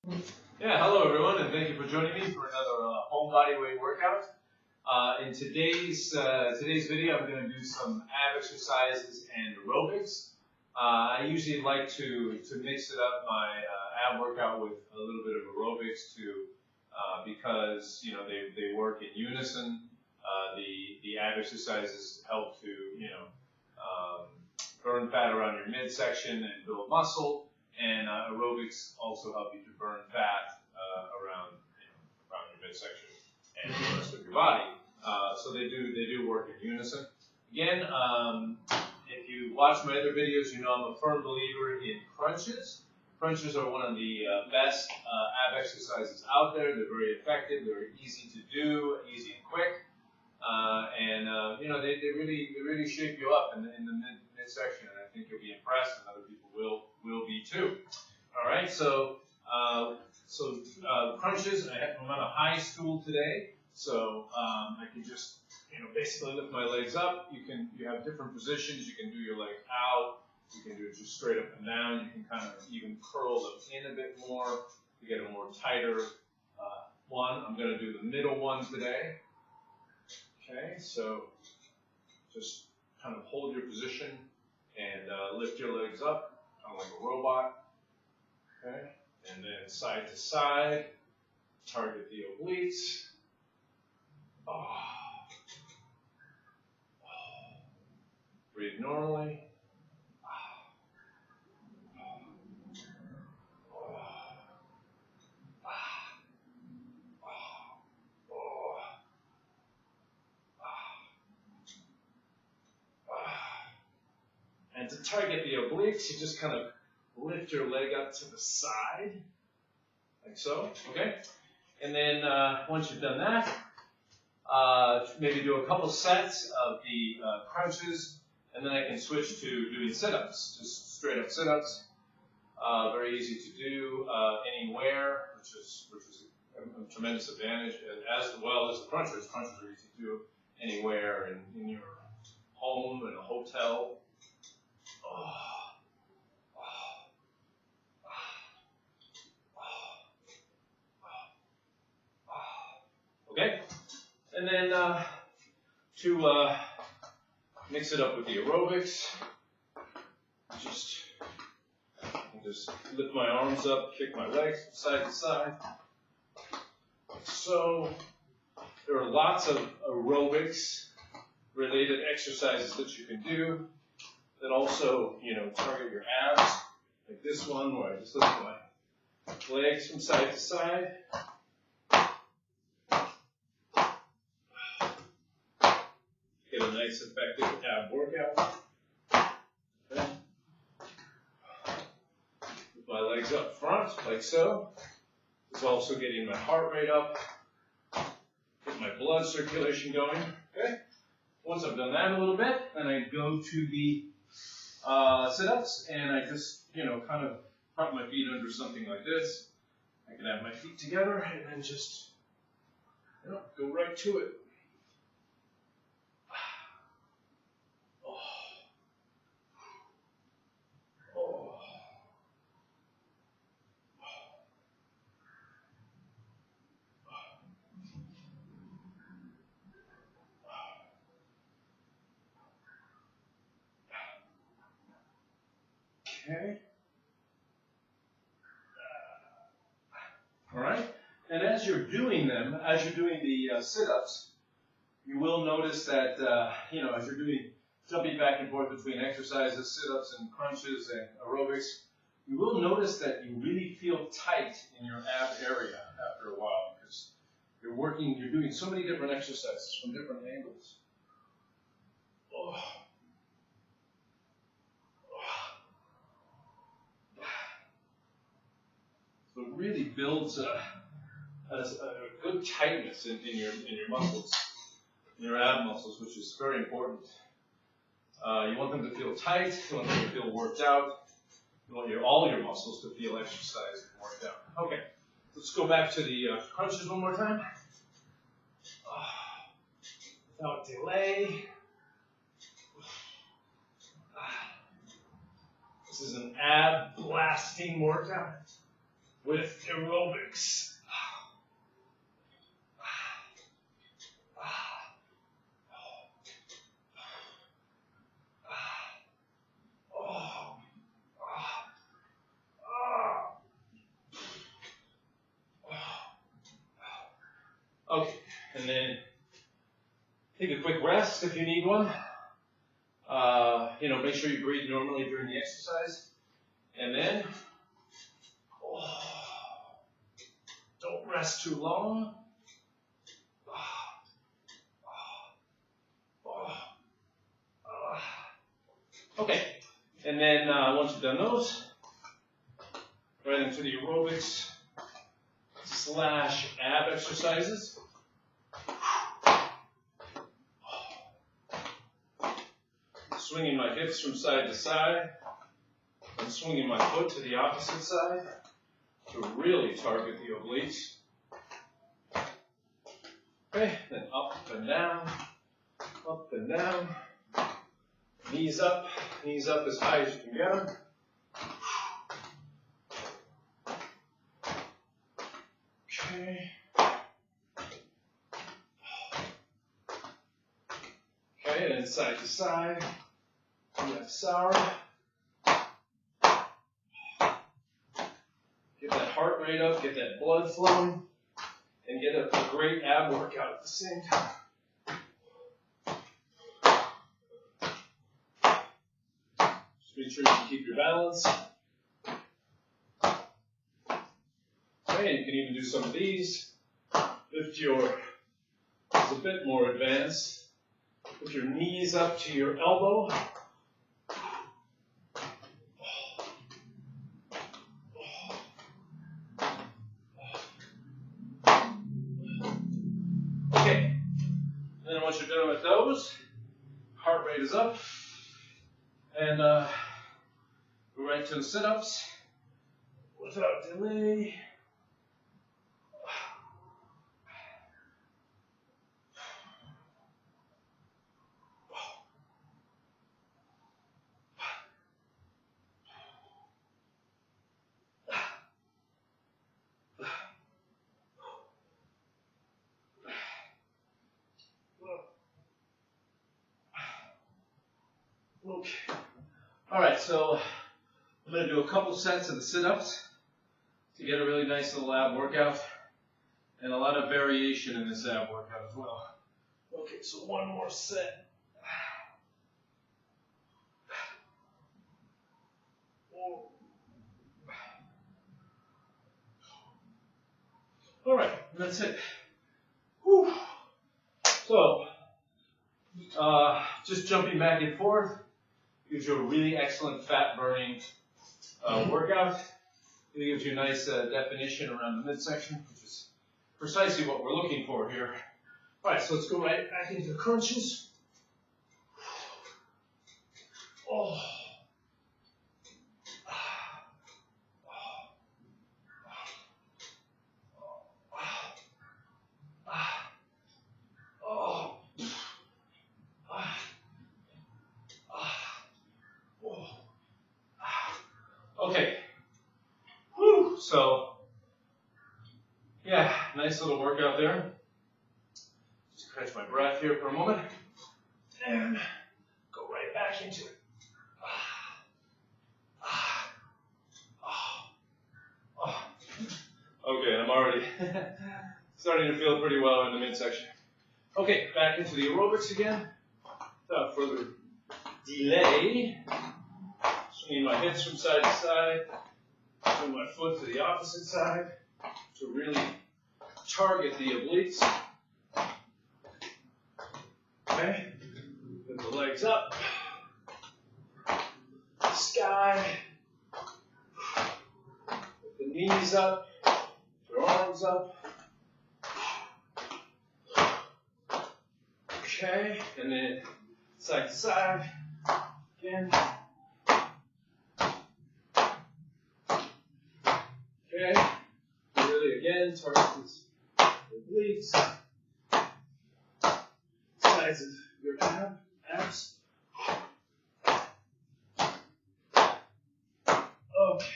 Yeah, hello everyone, and thank you for joining me for another home body weight workout. In today's video, I'm going to do some ab exercises and aerobics. I usually like to mix it up my ab workout with a little bit of aerobics because they work in unison. The ab exercises help to burn fat around your midsection and build muscle. And aerobics also help you to burn fat around your midsection and the rest of your body. So they do work in unison. Again, if you watch my other videos, you know I'm a firm believer in crunches. Crunches are one of the best ab exercises out there. They're very effective. They're easy to do, easy and quick, they really shape you up in the midsection. And I think you'll be impressed, and other people will be too. All right, so crunches. I'm on a high stool today, so I can just basically lift my legs up. You have different positions. You can do your leg out. You can do it just straight up and down. You can kind of even curl them in a bit more to get a more tighter one. I'm going to do the middle one today. Okay, so just kind of hold your position and lift your legs up, kind of like a robot. Okay, and then side to side, target the obliques. Breathe normally. And to target the obliques, you just kind of lift your leg up to the side, like so, okay? And then once you've done that, maybe do a couple sets of the crunches, and then I can switch to doing sit-ups, just straight up sit-ups. Very easy to do anywhere, which is a tremendous advantage, as well as the crunches. Crunches are easy to do anywhere in your home, in a hotel. Okay, and then to mix it up with the aerobics, just lift my arms up, kick my legs from side to side, like so. There are lots of aerobics related exercises that you can do that also, target your abs, like this one where I just lift my legs from side to side. Get a nice effective ab workout. Okay. With my legs up front, like so. It's also getting my heart rate up, get my blood circulation going. Okay. Once I've done that a little bit, then I go to the sit-ups, and I just, kind of prop my feet under something like this. I can have my feet together and then just, go right to it. Okay. All right. And as you're doing them, as you're doing the sit-ups, you will notice that, as you're jumping back and forth between exercises, sit-ups, and crunches and aerobics, you will notice that you really feel tight in your ab area after a while because you're doing so many different exercises from different angles. So it really builds a good tightness in your muscles, in your ab muscles, which is very important. You want them to feel tight. You want them to feel worked out. You want all your muscles to feel exercised and worked out. Okay, let's go back to the crunches one more time. Without delay. This is an ab blasting workout. with aerobics. Okay, and then take a quick rest if you need one. Make sure you breathe normally during the exercise. And then, don't rest too long. Okay, and then once you've done those, right into the aerobics / ab exercises. Swinging my hips from side to side, and swinging my foot to the opposite side to really target the obliques. Okay, then up and down, knees up as high as you can get them. Okay. Okay, and then side to side. Left sour. Get that heart rate up, get that blood flowing, and get a great ab workout at the same time. Just make sure you can keep your balance. Okay, and you can even do some of these. Lift your, it's a bit more advanced. Put your knees up to your elbow. Okay, and then once you're done with those, heart rate is up, and go right to the sit-ups without delay. Okay. All right, so I'm going to do a couple sets of the sit-ups to get a really nice little ab workout, and a lot of variation in this ab workout as well. Okay, so one more set. All right, that's it. Whew. So, just jumping back and forth gives you a really excellent fat-burning workout. It gives you a nice definition around the midsection, which is precisely what we're looking for here. All right, so let's go right back into the crunches. Oh. Okay. Whew. So, yeah, nice little workout there. Just catch my breath here for a moment. And go right back into it. Okay, I'm already starting to feel pretty well in the midsection. Okay, back into the aerobics again. Without further delay. Swinging my hips from side to side, swing my foot to the opposite side to really target the obliques. Okay, put the legs up, sky, put the knees up, your arms up. Okay, and then side to side again. Okay, really again, target these obliques, sides of your abs. Okay,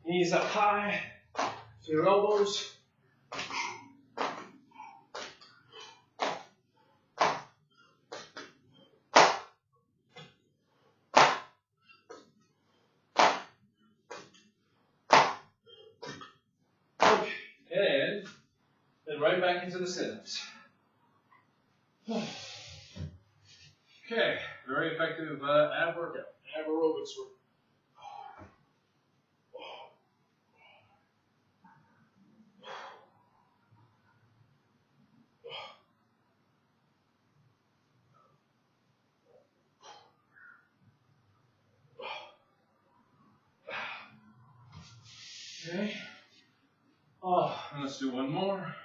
knees up high, to your elbows. Okay, and then right back into the sit-ups. Okay, very effective ab workout, aerobics work. Okay. Oh, and let's do one more.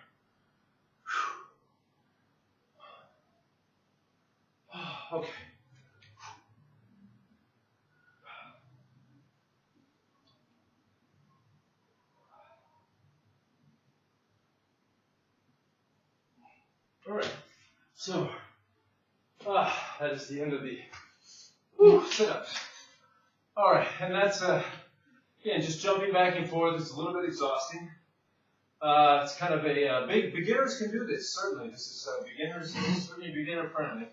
Okay. All right. So, that is the end of the sit-ups. All right, and that's again just jumping back and forth. It's a little bit exhausting. It's kind of a beginners can do this. Certainly, this is beginners. Certainly beginner friendly.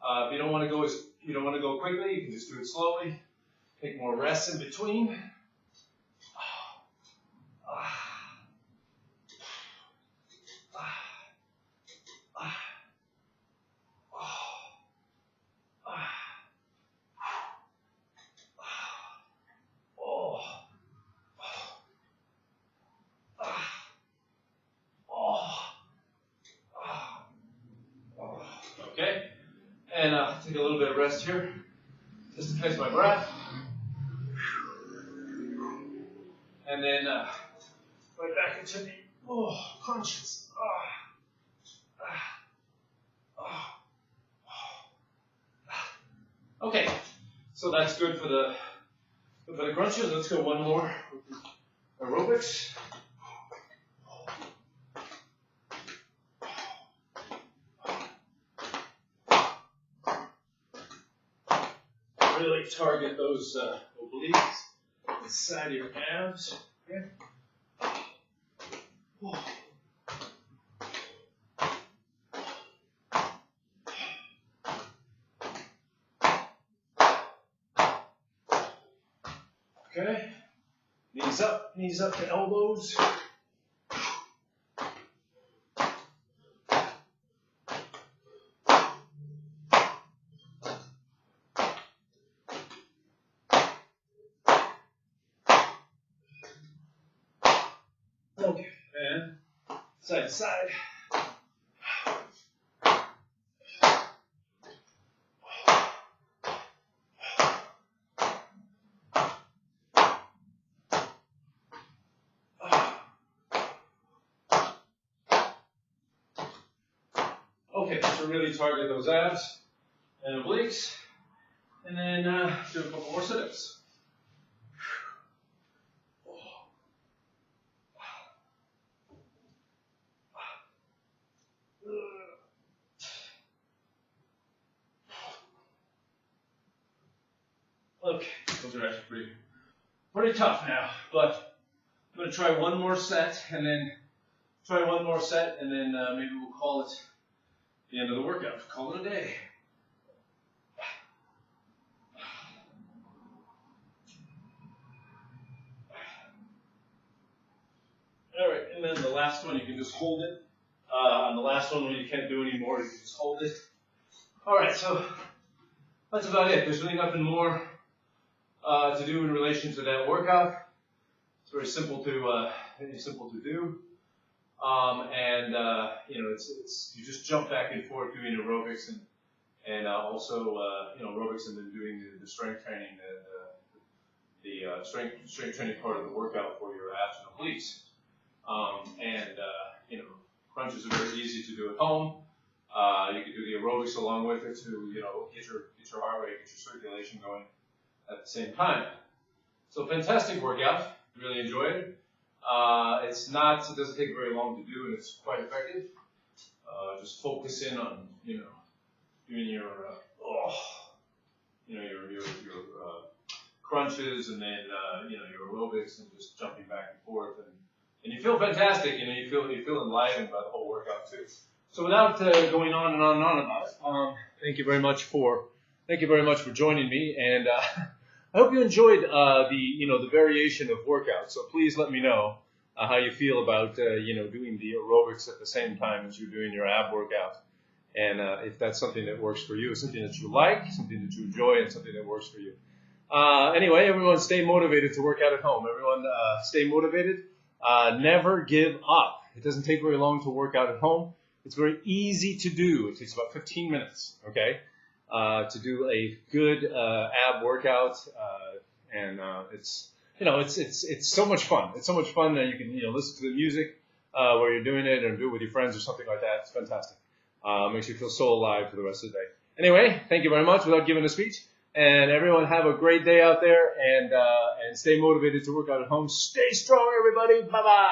If you don't want to go quickly, you can just do it slowly. Take more rests in between. Okay, and take a little bit of rest here, just to catch my breath. And then right back into the crunches. Okay, so that's good for the crunches. Let's go one more with the aerobics. Really target those obliques, the side of your abs. Okay. Okay. Knees up to elbows. Okay, and side to side. Okay, so really target those abs and obliques, and then do a couple more sit-ups. Okay, those are actually pretty tough now, but I'm going to try one more set, and then maybe we'll call it the end of the workout. Call it a day. All right, and then the last one, you can just hold it. On the last one, when you can't do any more, you can just hold it. All right, so that's about it. There's really nothing more to do in relation to that workout. It's very simple to do. It's you just jump back and forth doing aerobics and also aerobics, and then doing the strength training, the strength training part of the workout for your abs and obliques. Crunches are very easy to do at home. You can do the aerobics along with it to get your heart rate, get your circulation going at the same time. So fantastic workout. Really enjoyed it. It doesn't take very long to do, and it's quite effective. Just focus in on, doing your crunches, and then, your aerobics, and just jumping back and forth, and, and you feel fantastic. You know, you feel enlivened by the whole workout too. So without going on and on and on about it, thank you very much for joining me, and I hope you enjoyed the variation of workouts. So please let me know how you feel about doing the aerobics at the same time as you're doing your ab workout, and if that's something that works for you, something that you like, something that you enjoy, and something that works for you. Anyway, everyone stay motivated to work out at home. Everyone stay motivated. Never give up. It doesn't take very long to work out at home. It's very easy to do. It takes about 15 minutes, okay, to do a good ab workout, and it's so much fun. It's so much fun that you can listen to the music while you're doing it, or do it with your friends or something like that. It's fantastic. Makes you feel so alive for the rest of the day. Anyway, thank you very much. Without giving a speech, and everyone have a great day out there, and stay motivated to work out at home. Stay strong, everybody. Bye bye.